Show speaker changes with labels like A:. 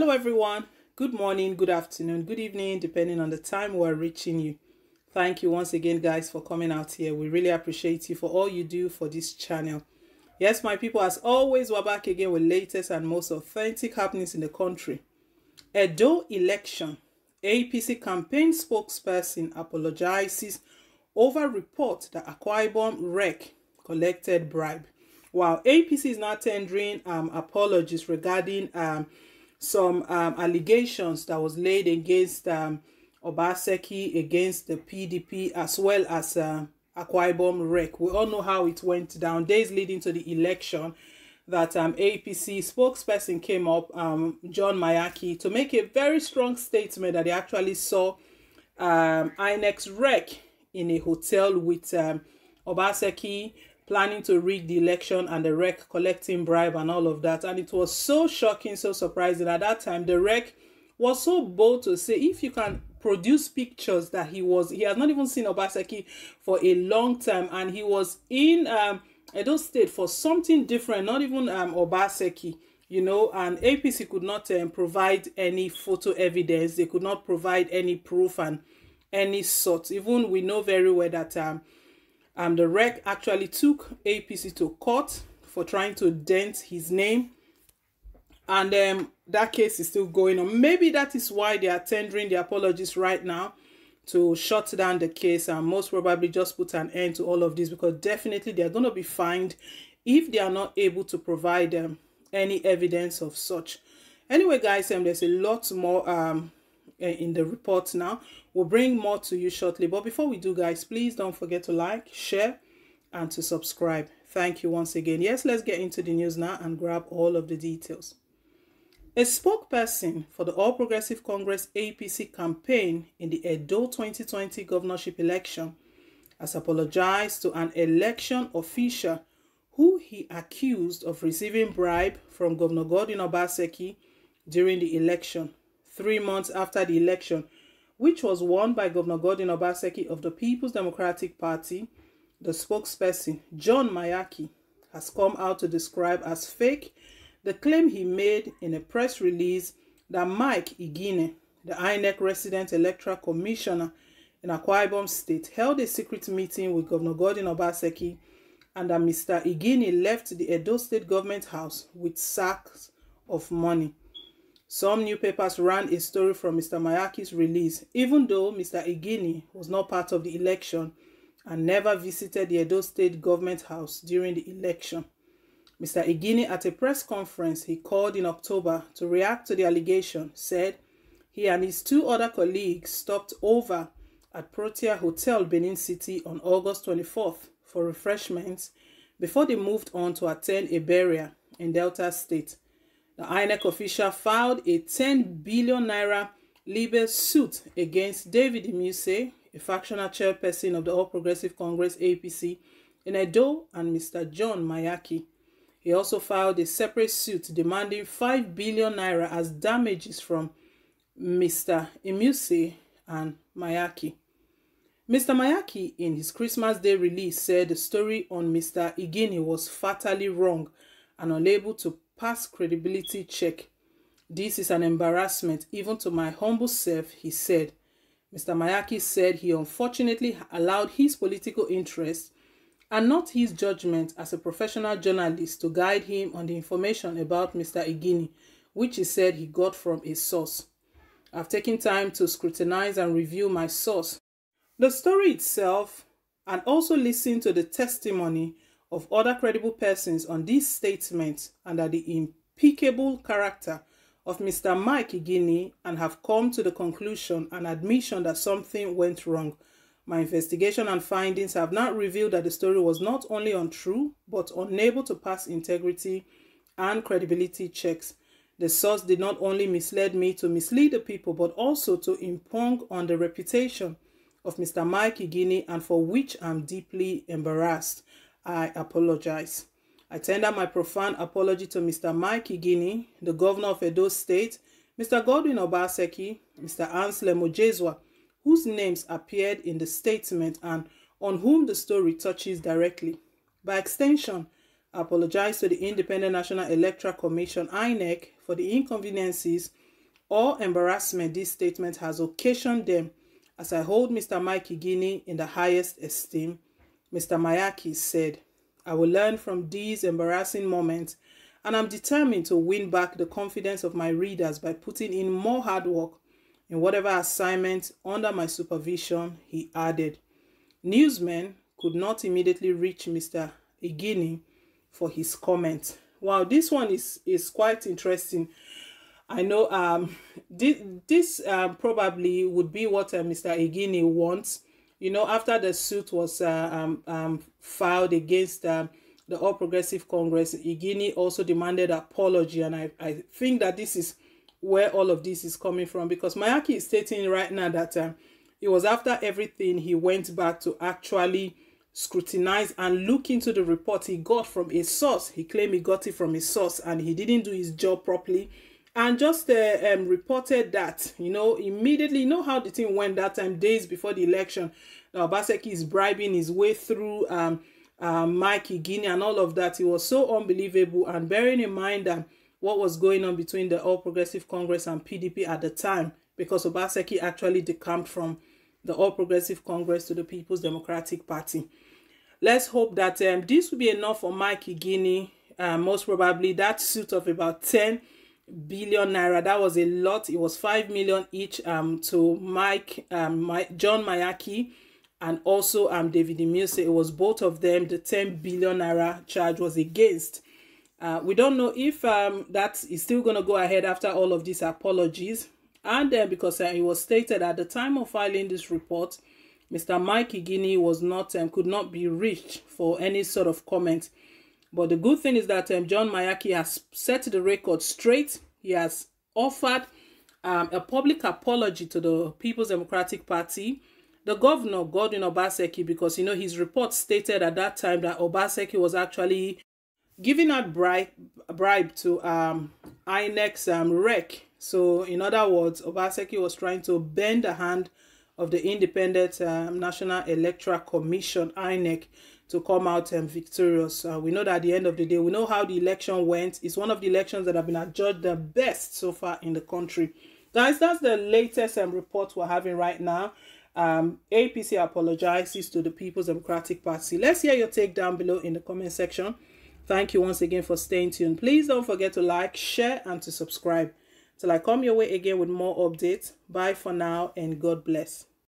A: Hello everyone, good morning, good afternoon, good evening, depending on the time we're reaching you. Thank you once again guys for coming out here. We really appreciate you for all you do for this channel. Yes, my people, as always, we're back again with latest and most authentic happenings in the country. Edo election. APC campaign spokesperson apologizes over report that Akwa Ibom REC collected bribe. While APC is now tendering apologies regarding some allegations that was laid against Obaseki, against the PDP, as well as Akwa Ibom REC. We all know how it went down. Days leading to the election, that APC spokesperson came up, John Mayaki, to make a very strong statement that he actually saw INEC's REC in a hotel with Obaseki, planning to rig the election, and the REC collecting bribe and all of that. And it was so shocking, so surprising. At that time, the REC was so bold to say, if you can produce pictures that he has not even seen Obaseki for a long time, and he was in Edo State for something different, not even Obaseki, you know, and APC could not provide any photo evidence. They could not provide any proof and any sort. Even we know very well that the REC actually took APC to court for trying to dent his name, and that case is still going on. Maybe that is why they are tendering the apologies right now, to shut down the case and most probably just put an end to all of this, because definitely they are going to be fined if they are not able to provide any evidence of such. Anyway guys, there's a lot more in the report now. We'll bring more to you shortly, but before we do guys, please don't forget to like, share and to subscribe. Thank you once again. Yes, let's get into the news now and grab all of the details. A spokesperson for the All Progressive Congress APC campaign in the Edo 2020 governorship election has apologized to an election official who he accused of receiving bribe from Governor Godwin Obaseki during the election, 3 months after the election, which was won by Governor Godwin Obaseki of the People's Democratic Party. The spokesperson, John Mayaki, has come out to describe as fake the claim he made in a press release that Mike Igine, the INEC resident electoral commissioner in Akwa Ibom State, held a secret meeting with Governor Godwin Obaseki, and that Mr. Igine left the Edo State government house with sacks of money. Some newspapers ran a story from Mr. Mayaki's release, even though Mr. Igine was not part of the election and never visited the Edo State government house during the election. Mr. Igine, at a press conference he called in October to react to the allegation, said he and his 2 other colleagues stopped over at Protea Hotel, Benin City on August 24th for refreshments before they moved on to attend a burial in Delta State. The INEC official filed a 10 billion naira libel suit against David Imuse, a factional chairperson of the All Progressive Congress APC in Edo, and Mr. John Mayaki. He also filed a separate suit demanding 5 billion naira as damages from Mr. Imuse and Mayaki. Mr. Mayaki, in his Christmas Day release, said the story on Mr. Igine was fatally wrong and unable to pass credibility check. This is an embarrassment even to my humble self, he said. Mr. Mayaki said he unfortunately allowed his political interests and not his judgment as a professional journalist to guide him on the information about Mr. Igine, which he said he got from a source. I've taken time to scrutinize and review my source, the story itself, and also listen to the testimony of other credible persons on these statements and at the impeccable character of Mr. Mike Igine, and have come to the conclusion and admission that something went wrong. My investigation and findings have now revealed that the story was not only untrue, but unable to pass integrity and credibility checks. The source did not only mislead me to mislead the people, but also to impugn on the reputation of Mr. Mike Igine, and for which I'm deeply embarrassed. I apologize. I tender my profound apology to Mr. Mike Igine, the governor of Edo State, Mr. Godwin Obaseki, Mr. Anselm Ojezwa, whose names appeared in the statement and on whom the story touches directly. By extension, I apologize to the Independent National Electoral Commission, INEC, for the inconveniences or embarrassment this statement has occasioned them, as I hold Mr. Mike Igini in the highest esteem, Mr. Mayaki said, I will learn from these embarrassing moments, and I'm determined to win back the confidence of my readers by putting in more hard work in whatever assignment under my supervision, he added. Newsmen could not immediately reach Mr. Igini for his comment. Wow, this one is quite interesting. I know this probably would be what Mr. Igini wants. You know, after the suit was filed against the All Progressive Congress, Igini also demanded apology, and I think that this is where all of this is coming from, because Mayaki is stating right now that it was after everything he went back to actually scrutinize and look into the report he got from a source. He claimed he got it from a source and he didn't do his job properly, and just reported that, you know, immediately. You know how the thing went that time, days before the election. Obaseki is bribing his way through Mike Igini and all of that. It was so unbelievable, and bearing in mind that what was going on between the All Progressive Congress and PDP at the time, because Obaseki actually decamped from the All Progressive Congress to the People's Democratic Party. Let's hope that this will be enough for Mike Igini. Most probably that suit of about 10 billion naira, that was a lot. It was 5 million each to John Mayaki and also David Imuse. It was both of them. The 10 billion naira charge was against. We don't know if that is still going to go ahead after all of these apologies. And then because it was stated at the time of filing this report, Mr. Mike Igini was not could not be reached for any sort of comment. But the good thing is that John Mayaki has set the record straight. He has offered a public apology to the People's Democratic Party, the governor, Godwin Obaseki, because, you know, his report stated at that time that Obaseki was actually giving out bribe to INEC's rec. So, in other words, Obaseki was trying to bend the hand of the Independent National Electoral Commission, INEC, to come out victorious. We know that at the end of the day, we know how the election went. It's one of the elections that have been adjudged the best so far in the country. Guys, that's the latest report we're having right now. APC apologizes to the People's Democratic Party. Let's hear your take down below in the comment section. Thank you once again for staying tuned. Please don't forget to like, share, and to subscribe. Till I come your way again with more updates. Bye for now, and God bless.